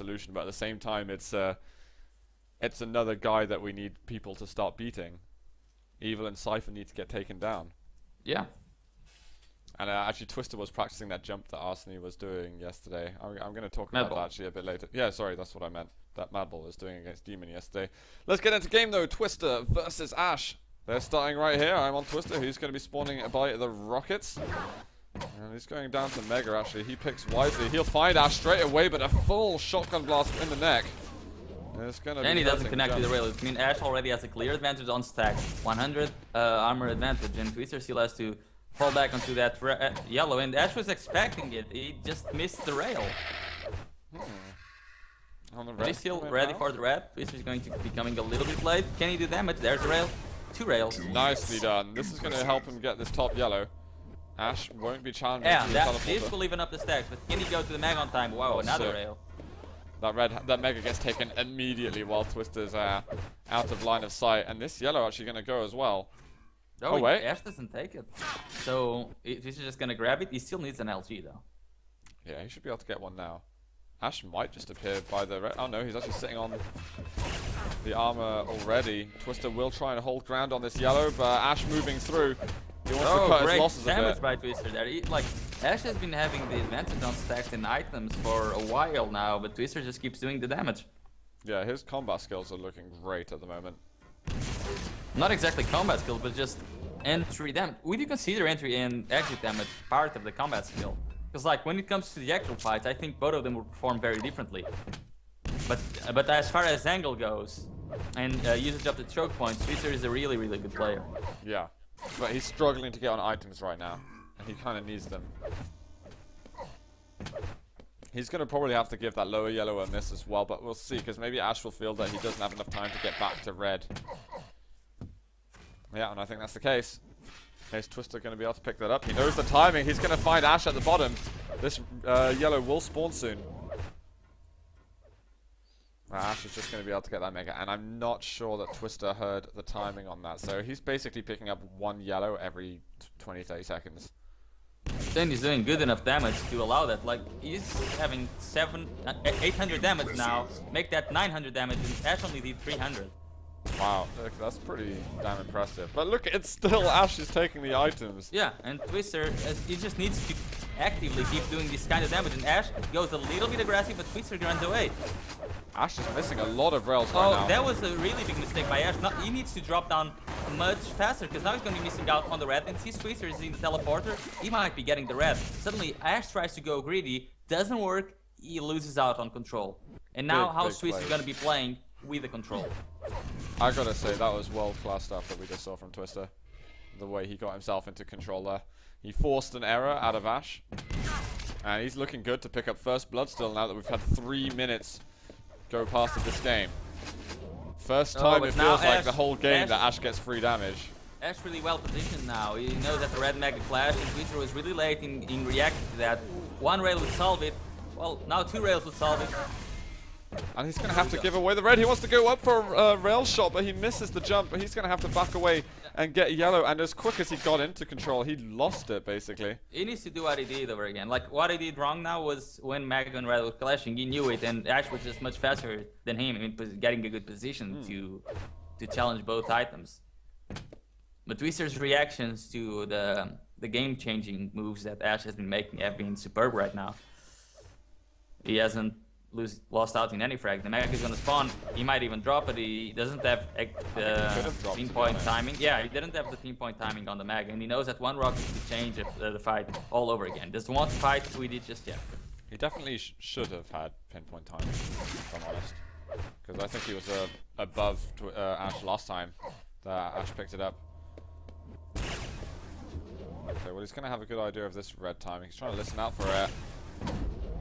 solution, but at the same time, it's another guy that we need people to start beating. Evil and Cypher need to get taken down. Yeah. And actually, Twister was practicing that jump that Arsene was doing yesterday. I'm going to talk about that actually a bit later. Yeah, sorry, that's what I meant. That Madball was doing against Demon yesterday. Let's get into game though. Twister versus Ash. They're starting right here. I'm on Twister. He's going to be spawning by the rockets. And he's going down to Mega actually. He picks wisely. He'll find Ash straight away, but a full shotgun blast in the neck. It's gonna and he doesn't connect to the rail. I mean, Ash already has a clear advantage on stack. 100 armor advantage, and Twister still has to fall back onto that yellow, and Ash was expecting it. He just missed the rail. On the red, he's still ready for the red. Twister's going to be coming a little bit late. Can he do damage? There's the rail. 2 rails. Nicely done. This is going to help him get this top yellow. Ash won't be challenged. Yeah, this will even up the stacks, but can he go to the Meg on time? Wow, another rail. That Mega gets taken immediately while Twister's out of line of sight, and this yellow actually going to go as well. Oh wait, Ash doesn't take it. So he's just going to grab it. He still needs an LG though. Yeah, he should be able to get one now. Ash might just appear by the red. Oh no, he's actually sitting on the armor already. Twister will try and hold ground on this yellow, but Ash moving through. He wants to cut his losses a bit. Damage by Twister there. Ash has been having the advantage on stacks and items for a while now, but Twister just keeps doing the damage. Yeah, his combat skills are looking great at the moment. Not exactly combat skills, but just entry damage. Would you consider entry and exit damage part of the combat skill? Because like when it comes to the actual fights, I think both of them will perform very differently. But as far as angle goes and usage of the choke points, Twister is a really good player. Yeah. But he's struggling to get on items right now, and he kind of needs them. He's going to probably have to give that lower yellow a miss as well, but we'll see, because maybe Ash will feel that he doesn't have enough time to get back to red. Yeah, and I think that's the case. Is Twister going to be able to pick that up? He knows the timing. He's going to find Ash at the bottom. This yellow will spawn soon. Ash is just going to be able to get that Mega, and I'm not sure that Twister heard the timing on that. So he's basically picking up 1 yellow every 20-30 seconds. Then he's doing good enough damage to allow that. Like, he's having 800 damage now. Make that 900 damage, and Ash only did 300. Wow, that's pretty damn impressive. But look, it's still Ash is taking the items. Yeah, and Twister, he just needs to actively keep doing this kind of damage, and Ash goes a little bit aggressive, but Twister runs away. Ash is missing a lot of rails right now. Oh, that was a really big mistake by Ash. Now, he needs to drop down much faster, because now he's going to be missing out on the red, and since Twister is in the teleporter, he might be getting the red. Suddenly, Ash tries to go greedy, doesn't work, he loses out on control. And now, how's Twister going to be playing with the control? I gotta say, that was world-class stuff that we just saw from Twister. The way he got himself into control there. He forced an error out of Ash. And he's looking good to pick up first blood still now that we've had 3 minutes go past of this game. First time it feels like the whole game that Ash gets free damage. Ash really well positioned now. He knows that the red Mega Clash, and Twister was really late in reacting to that. 1 rail would solve it. Well, now 2 rails would solve it. And he's going to have to give away the red. He wants to go up for a rail shot, but he misses the jump. But he's going to have to back away and get yellow. And as quick as he got into control, he lost it, basically. He needs to do what he did over again. Like, what he did wrong now was when Mega and Red were clashing, he knew it. And Ash was just much faster than him in getting a good position to challenge both items. But Twister's reactions to the game-changing moves that Ash has been making have been superb right now. He hasn't lost out in any frag. The Mega is gonna spawn. He might even drop it. He doesn't have pinpoint timing. Yeah, he didn't have the pinpoint timing on the Mega, and he knows that 1 rocket could change the fight all over again. Just one fight we did just yet. He definitely should have had pinpoint timing, if I'm honest. Because I think he was above Ash last time that Ash picked it up. Okay, well he's gonna have a good idea of this red timing. He's trying to listen out for it.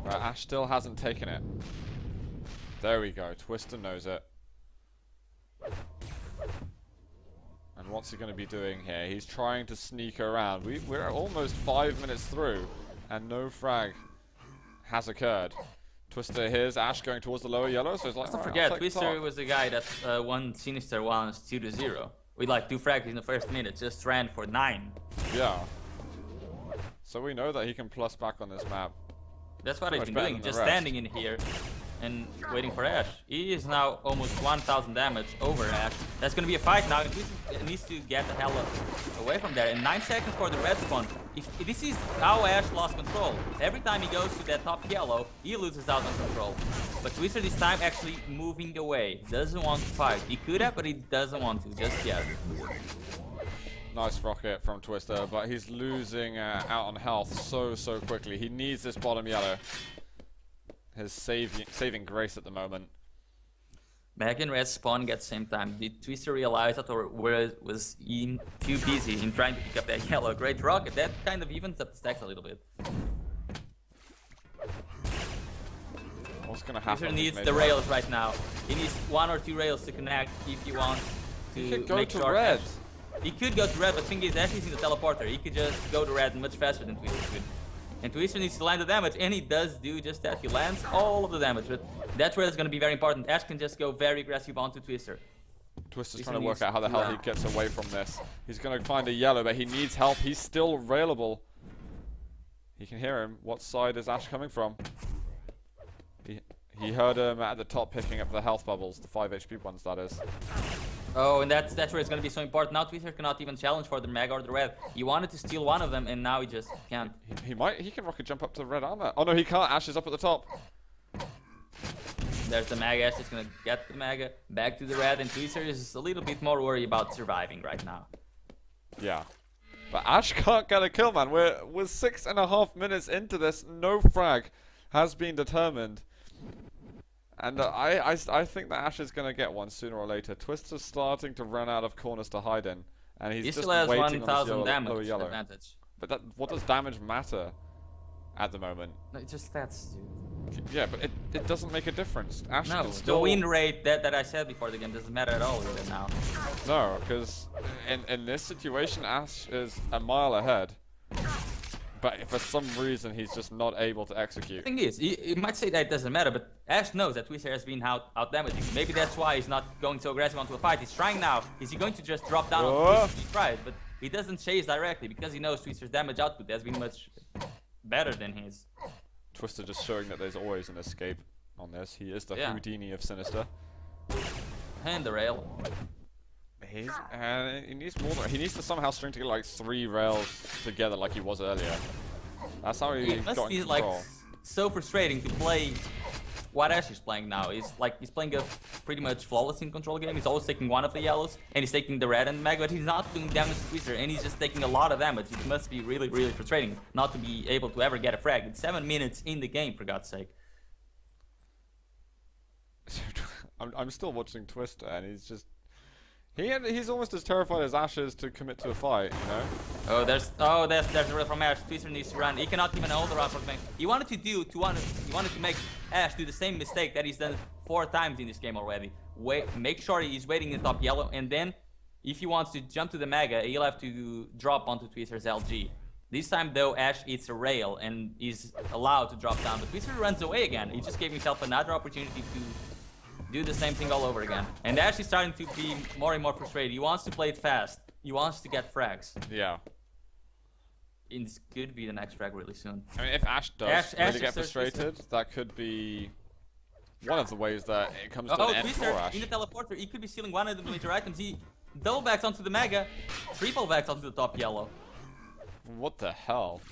Right, Ash still hasn't taken it. There we go. Twister knows it. And what's he going to be doing here? He's trying to sneak around. We're almost 5 minutes through, and no frag has occurred. Twister, here's Ash going towards the lower yellow. So it's like, don't forget, Twister was the guy that won Sinister once 2-0. With like 2 frags in the first minute, just ran for 9. Yeah. So we know that he can plus back on this map. That's what he's been doing, just standing in here, and waiting for Ash. He is now almost 1000 damage over Ash. That's gonna be a fight now. He needs to get the hell away from there. And 9 seconds for the red spawn. This is how Ash lost control. Every time he goes to that top yellow, he loses out on control. But Twister this time actually moving away. Doesn't want to fight. He could have, but he doesn't want to just yet. Nice rocket from Twister, but he's losing out on health so quickly. He needs this bottom yellow. His saving grace at the moment. Mag and red spawn at the same time. Did Twister realize that, or was he too busy in trying to pick up that yellow? Great rocket. That kind of evens up the stacks a little bit. What's gonna happen? Twister needs the rails right now. He needs 1 or 2 rails to connect if he wants to He could go make to sure red. He could go to red, but the thing is, Ash is in the teleporter. He could just go to red much faster than Twister could. And Twister needs to land the damage, and he does do just that. He lands all of the damage, but that's where it's going to be very important. Ash can just go very aggressive onto Twister. Twister's trying to work out how the hell he gets away from this. He's going to find a yellow, but he needs help. He's still railable. He can hear him. What side is Ash coming from? He heard him at the top picking up the health bubbles, the 5 HP ones, that is. Oh, and that's where it's going to be so important. Now Twister cannot even challenge for the Mag or the red. He wanted to steal one of them, and now he just can't. He can rocket jump up to the red armor. Oh no, he can't. Ash is up at the top. There's the Mag. Ash is going to get the Mag back to the red, and Twister is a little bit more worried about surviving right now. Yeah. But Ash can't get a kill, man. We're 6.5 minutes into this. No frag has been determined. And I think that Ash is going to get one sooner or later. Twister's starting to run out of corners to hide in. And he's just still has waiting 1000 on damage lower yellow. advantage. But what does damage matter at the moment? No, it's just stats, dude. Yeah, but it doesn't make a difference. Ash No, can still... the win rate that I said before the game doesn't matter at all with it now. No, because in this situation, Ash is a mile ahead. But for some reason, he's just not able to execute. The thing is, you might say that it doesn't matter, but Ash knows that Twister has been out-damaging. Maybe that's why he's not going so aggressive onto a fight. He's trying now. Is he going to just drop down on Twister? He tries, but he doesn't chase directly because he knows Twister's damage output has been much better than his. Twister just showing that there's always an escape on this. He is the Houdini of Sinister. And the rail. He needs more. He needs to somehow string together like 3 rails together, like he was earlier. That's how he got in control. Like so frustrating to play what Ash is playing now. He's playing a pretty much flawless in control game. He's always taking one of the yellows, and he's taking the red and mag, but he's not doing damage to Twister, and he's just taking a lot of damage. It must be really frustrating not to be able to ever get a frag. It's 7 minutes in the game, for God's sake. I'm still watching Twister, and he's just. He's almost as terrified as Ash is to commit to a fight, you know? Oh, there's a rail from Ash. Twister needs to run. He cannot even hold the round for the game. He wanted to make Ash do the same mistake that he's done 4 times in this game already. Make sure he's waiting in top yellow, and then if he wants to jump to the Mega, he'll have to drop onto Twister's LG. This time though, Ash eats a rail and is allowed to drop down, but Twister runs away again. He just gave himself another opportunity to do the same thing all over again. And Ash is starting to be more and more frustrated. He wants to play it fast. He wants to get frags. Yeah. It could be the next frag really soon. I mean, if Ash does really get frustrated, that could be one of the ways that it comes to an end for Ash. In the teleporter, he could be stealing one of the major items. He double backs onto the Mega, triple backs onto the top yellow. What the hell?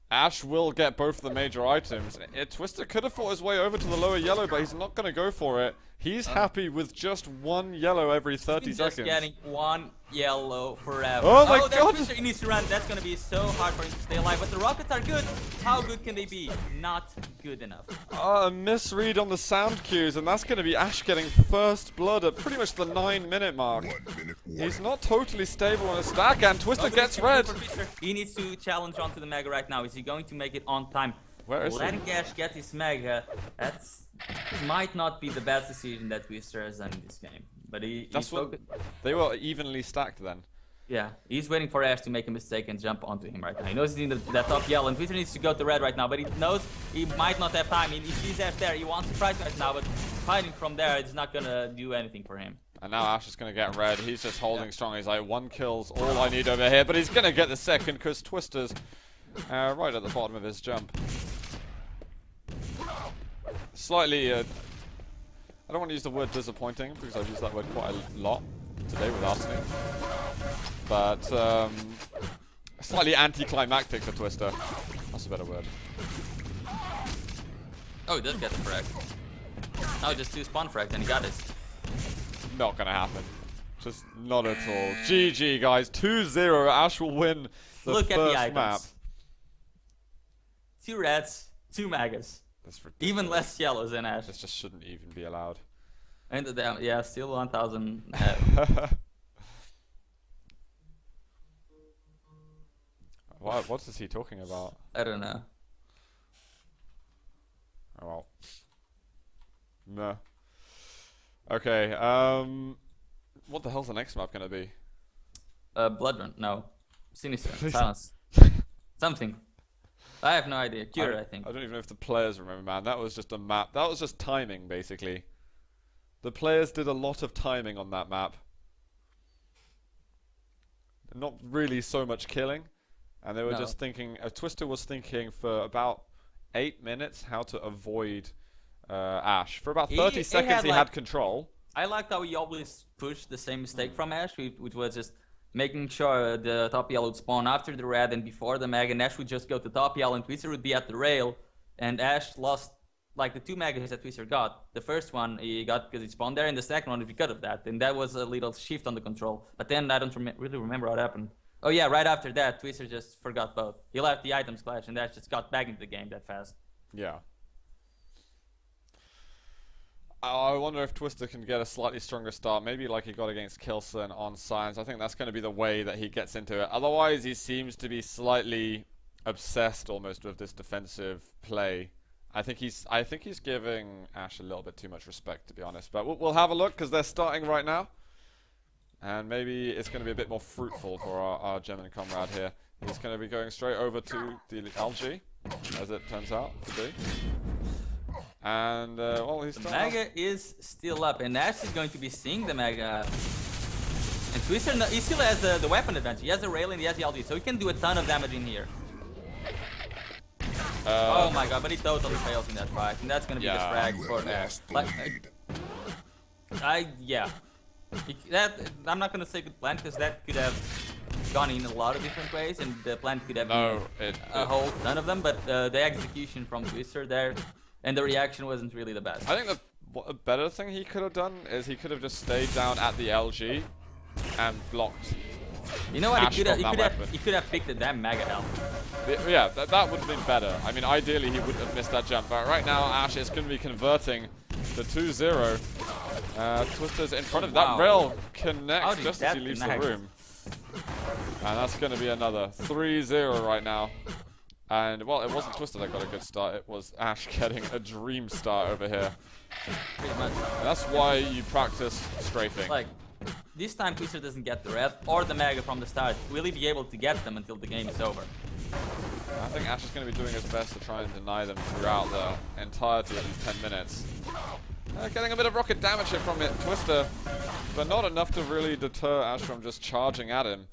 Ash will get both the major items. Twister could have fought his way over to the lower yellow, but he's not going to go for it. He's happy with just 1 yellow every 30 seconds. Just getting 1 yellow forever. Oh my god! Twister, he needs to run. That's going to be so hard for him to stay alive. But the rockets are good. How good can they be? Not good enough. A misread on the sound cues, and that's going to be Ash getting first blood at pretty much the 9-minute mark. He's not totally stable on a stack, and Twister gets red. He needs to challenge onto the Mega right now. Is he going to make it on time? Where is he? Letting Ash get his Mega, might not be the best decision that Twister has done in this game. But they were evenly stacked then. Yeah, he's waiting for Ash to make a mistake and jump onto him right now. He knows he's in that top yellow, and Twister needs to go to red right now, but he knows he might not have time. He sees Ash there, he wants to fight right now, but fighting from there is not gonna do anything for him. And now Ash is gonna get red. He's just holding strong. He's like, 1 kill's all I need over here, but he's gonna get the second because Twister's right at the bottom of his jump. slightly, I don't want to use the word disappointing because I've used that word quite a lot today with Arsene. But slightly anticlimactic for Twister. That's a better word. Oh, he does get the frag. Oh, just 2 spawn frags and he got it. Not gonna happen. Just not at all. GG, guys. 2-0. Ash will win the Look first at the items. map. 2 reds, 2 magas. That's ridiculous. Even less yellows than Ash. This just shouldn't even be allowed. And the yeah, still 1,000. What is he talking about? I don't know. Oh well. No. Okay, what the hell's the next map gonna be? Blood Run? No. Sinister. Silence. Something. I have no idea. Cure, I think. I don't even know if the players remember, man. That was just a map. That was just timing, basically. The players did a lot of timing on that map. Not really so much killing. And they were just thinking, Twister was thinking for about 8 minutes how to avoid Ash. For about 30 seconds he had control. I liked how he always pushed the same mistake from Ash, which was just making sure the top yellow would spawn after the red and before the mag, and Ash would just go to top yellow and Twister would be at the rail, and Ash lost like the 2 magas that Twister got. The first one he got because he spawned there, and the second one because of that, and that was a little shift on the control. But then I don't really remember what happened. Oh yeah, right after that, Twister just forgot both. He left the items clash, and Ash just got back into the game that fast. Yeah. I wonder if Twister can get a slightly stronger start, maybe like he got against Kilson on Science. I think that's going to be the way that he gets into it. Otherwise, he seems to be slightly obsessed almost with this defensive play. I think he's giving Ash a little bit too much respect, to be honest. But we'll have a look because they're starting right now. And maybe it's going to be a bit more fruitful for our German comrade here. He's going to be going straight over to the LG, as it turns out to be. And, well, he's the Mega is still up, and Ash is going to be seeing the Mega. And Twister, he still has the weapon advantage. He has the rail and he has the LG, so he can do a ton of damage in here. Oh my god, but he totally fails in that fight, and that's going to be the frag for Ash. Yeah. I'm not going to say good plan, because that could have gone in a lot of different ways, and the plan could have been a whole ton of them, but the execution from Twister there, and the reaction wasn't really the best. I think a better thing he could have done is he could have just stayed down at the LG and blocked. You know what? He could have picked the damn Mega health. Yeah, that would have been better. I mean, ideally he wouldn't have missed that jump, but right now Ash is going to be converting to 2-0. Twister's in front of that rail connects just as he leaves the room. And that's going to be another 3-0 right now. And, well, it wasn't Twister that got a good start. It was Ash getting a dream start over here. Pretty much. And that's why you practice strafing. Like, this time Twister doesn't get the red or the Mega from the start. Will he be able to get them until the game is over? I think Ash is going to be doing his best to try and deny them throughout the entirety of these 10 minutes. Getting a bit of rocket damage here from Twister, but not enough to really deter Ash from just charging at him.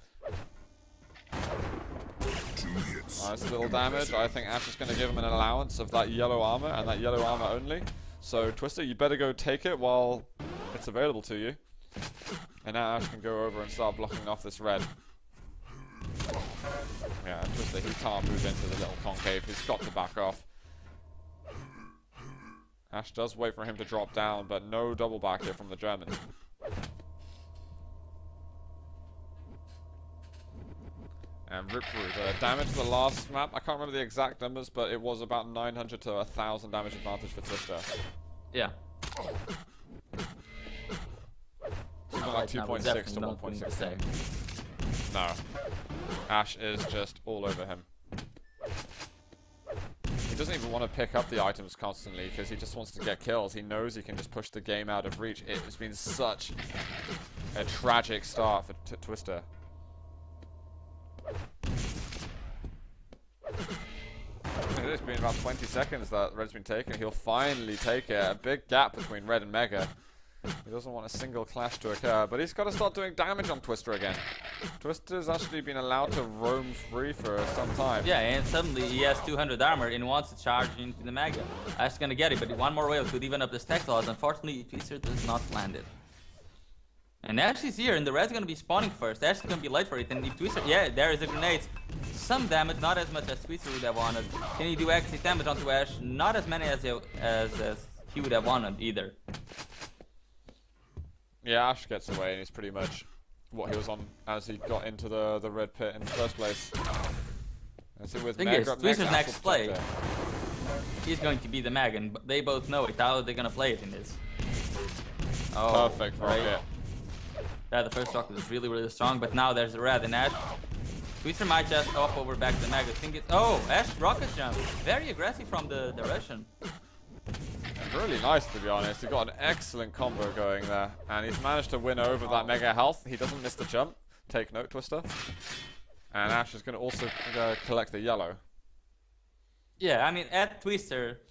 Nice little damage. I think Ash is going to give him an allowance of that yellow armor, and that yellow armor only. So Twister, you better go take it while it's available to you. And now Ash can go over and start blocking off this red. Yeah, Twister, he can't move into the little concave. He's got to back off. Ash does wait for him to drop down, but no double back here from the German. And Rip Root, damage to the last map. I can't remember the exact numbers, but it was about 900 to 1,000 damage advantage for Twister. Yeah. Something like 2.6 to 1.6. No. Ash is just all over him. He doesn't even want to pick up the items constantly because he just wants to get kills. He knows he can just push the game out of reach. It's been such a tragic start for Twister. It's been about 20 seconds that Red's been taken. He'll finally take it. A big gap between Red and Mega. He doesn't want a single clash to occur, but he's got to start doing damage on Twister again. Twister's actually been allowed to roam free for some time. Yeah, and suddenly he has 200 armor and wants to charge into the Mega. Ash is gonna get it, but one more whale could even up the stack odds. Unfortunately, Twister does not land it. And Ash is here, and the red's gonna be spawning first. Ash is gonna be late for it, and if Twister, yeah, there is a grenade. Some damage, not as much as Twister would have wanted. Can he do exit damage onto Ash? Not as many as he would have wanted either. Yeah, Ash gets away, and he's pretty much what he was on as he got into the red pit in the first place. And so with Thing is, Twister's next play, he's going to be the Mag, and they both know it. How are they gonna play it in this? Oh, perfect rocket. Yeah, the first rocket was really, really strong, but now there's a red and Ash. Twister might just hop over back to the Mag. I think it's... Oh, Ash rocket jump. Very aggressive from the Russian. And really nice, to be honest. He got an excellent combo going there, and he's managed to win over that Mega health. He doesn't miss the jump. Take note, Twister. And Ash is going to also collect the yellow. Yeah, I mean, had Twister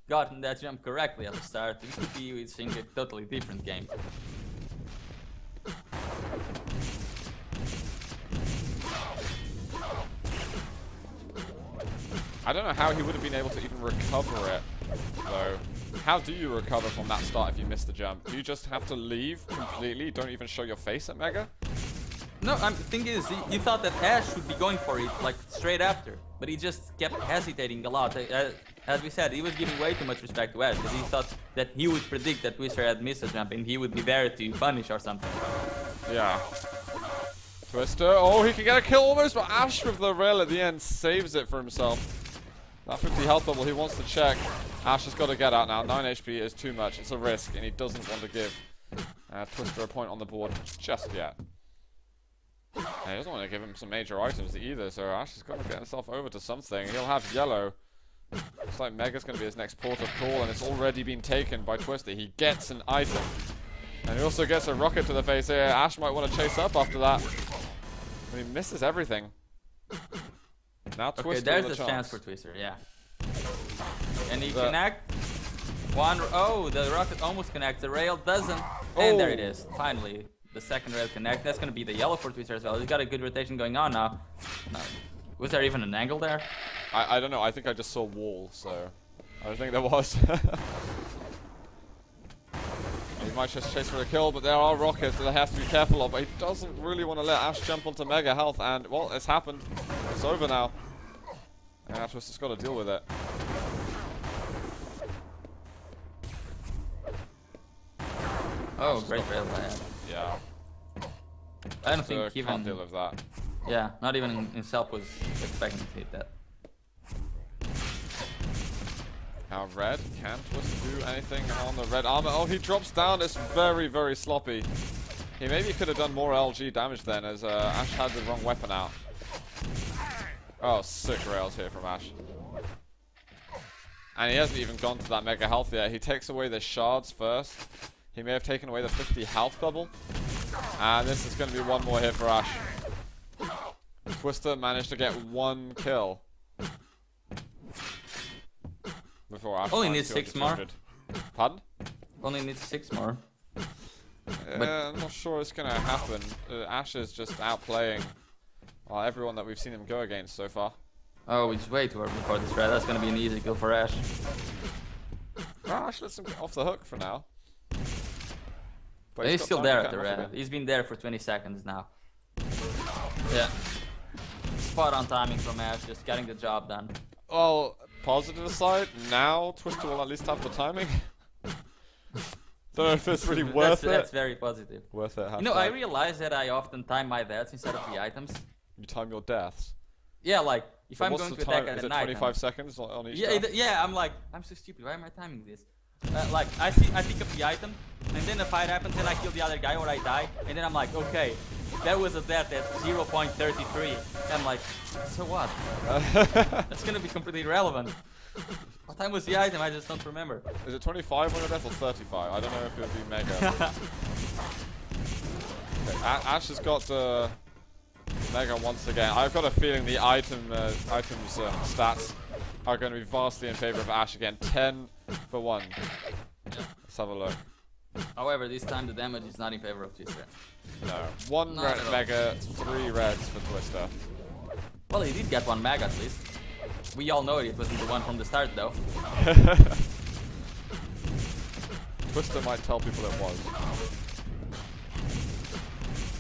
gotten that jump correctly at the start, we could be seeing a totally different game. I don't know how he would have been able to even recover it, though. How do you recover from that start if you miss the jump? Do you just have to leave completely? Don't even show your face at Mega? No, the thing is, you thought that Ash would be going for it, like, straight after. But he just kept hesitating a lot. As we said, he was giving way too much respect to Ash, because he thought that he would predict that Twister had missed a jump, and he would be there to punish or something. Yeah. Twister, oh, he can get a kill almost, but Ash with the rail at the end saves it for himself. That 50 health bubble he wants to check. Ash has got to get out now. 9 HP is too much. It's a risk, and he doesn't want to give Twister a point on the board just yet. And he doesn't want to give him some major items either, so Ash has got to get himself over to something. He'll have yellow. Looks like Mega's going to be his next port of call, and it's already been taken by Twister. He gets an item. And he also gets a rocket to the face here. Ash might want to chase up after that. But he misses everything. Now Twister. Okay, there's a chance for Twister, yeah. And he connect. Oh, the rocket almost connects. The rail doesn't. And there it is. Finally, the second rail connect. That's going to be the yellow for Twister as well. He's got a good rotation going on now. No. Was there even an angle there? I don't know. I think I just saw wall, so I don't think there was. He might just chase for a kill, but there are rockets that he has to be careful of. But he doesn't really want to let Ash jump onto Mega health, and, well, it's happened. It's over now. And Ash has just got to deal with it. Oh, great rail there. Yeah. I don't think even... can't deal with that. Yeah, not even himself was expecting to hit that. Now red, can Twister do anything on the red armor? Oh, he drops down. It's very, very sloppy. He maybe could have done more LG damage then, as Ash had the wrong weapon out. Oh, sick rails here from Ash. And he hasn't even gone to that Mega health yet. He takes away the shards first. He may have taken away the 50 health bubble. And this is going to be one more hit for Ash. Twister managed to get one kill. Before Ash only needs 6 more. Pardon? Only needs 6 more. I'm not sure it's going to happen. Ash is just outplaying everyone that we've seen him go against so far. Oh, we just way too early for this red. That's going to be an easy kill for Ash. Ash lets him get off the hook for now. But he's still there at the red. He's been there for 20 seconds now. Yeah. Spot on timing from Ash, just getting the job done. Well, positive side, now Twister will at least have the timing. Don't know if it's really worth it. That's very positive. Worth it. You know, I realize that I often time my deaths instead of the items. You time your deaths? Yeah, like, if I'm going to attack at a night. 25 seconds on each yeah, I'm like, I'm so stupid, why am I timing this? Like, I pick up the item, and then a fight happens, and I kill the other guy, or I die, and then I'm like, okay, that was a death at 0.33. I'm like, so what? That's gonna be completely irrelevant. What time was the item? I just don't remember. Is it 25 on a death or 35? I don't know if it would be Mega. Okay, Ash has got the Mega once again. I've got a feeling the items stats are going to be vastly in favor of Ash again. 10 for 1. Let's have a look. However, this time the damage is not in favor of Twister. No. One Not red at all. mega, 3 reds for Twister. Well, he did get one mag at least. We all know it wasn't the one from the start though. Twister might tell people it was.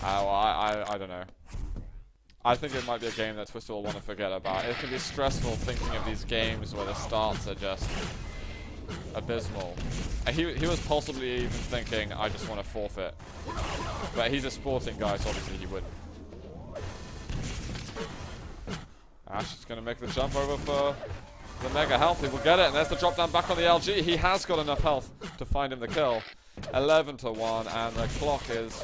Well, I don't know. I think it might be a game that Twister will want to forget about. It can be stressful thinking of these games where the starts are just abysmal. And he was possibly even thinking, I just want to forfeit. But he's a sporting guy, so obviously he wouldn't. Ash is going to make the jump over for the mega health. He will get it, and there's the drop down back on the LG. He has got enough health to find him the kill. 11-1, and the clock is,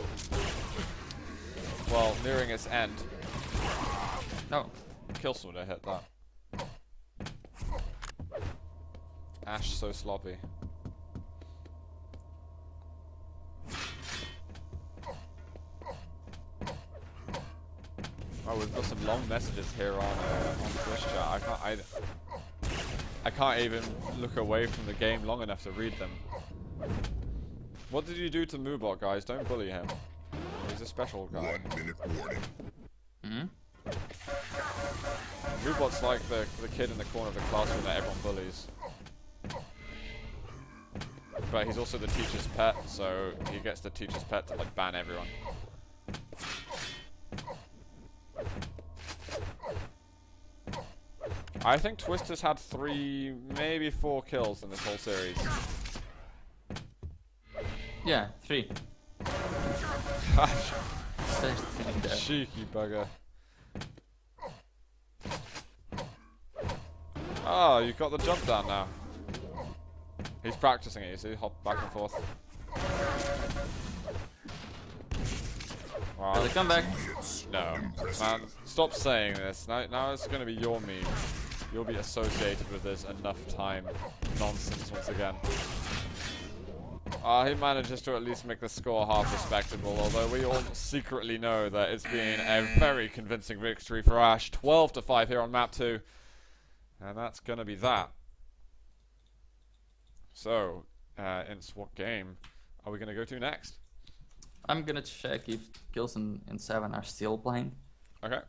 well, nearing its end. No. Killson would have hit that. Ash so sloppy. Oh, we've got some long messages here on Twitch chat. I can't even look away from the game long enough to read them. What did you do to Moobot, guys? Don't bully him. He's a special guy. 1 minute warning. Moobot's like the kid in the corner of the classroom that everyone bullies. But he's also the teacher's pet, so he gets the teacher's pet to like ban everyone. I think Twister's had 3, maybe 4 kills in this whole series. Yeah, 3. Cheeky bugger. Oh, you've got the jump down now. He's practicing it, you see, hop back and forth. Wow. Does it come back? No. Man, stop saying this. Now it's going to be your meme. You'll be associated with this enough time nonsense once again. He manages to at least make the score half respectable, although we all secretly know that it's been a very convincing victory for Ash. 12-5 here on map 2. And that's going to be that. So, Ince, what game are we going to go to next? I'm gonna check if Kills and 7 are still playing. Okay.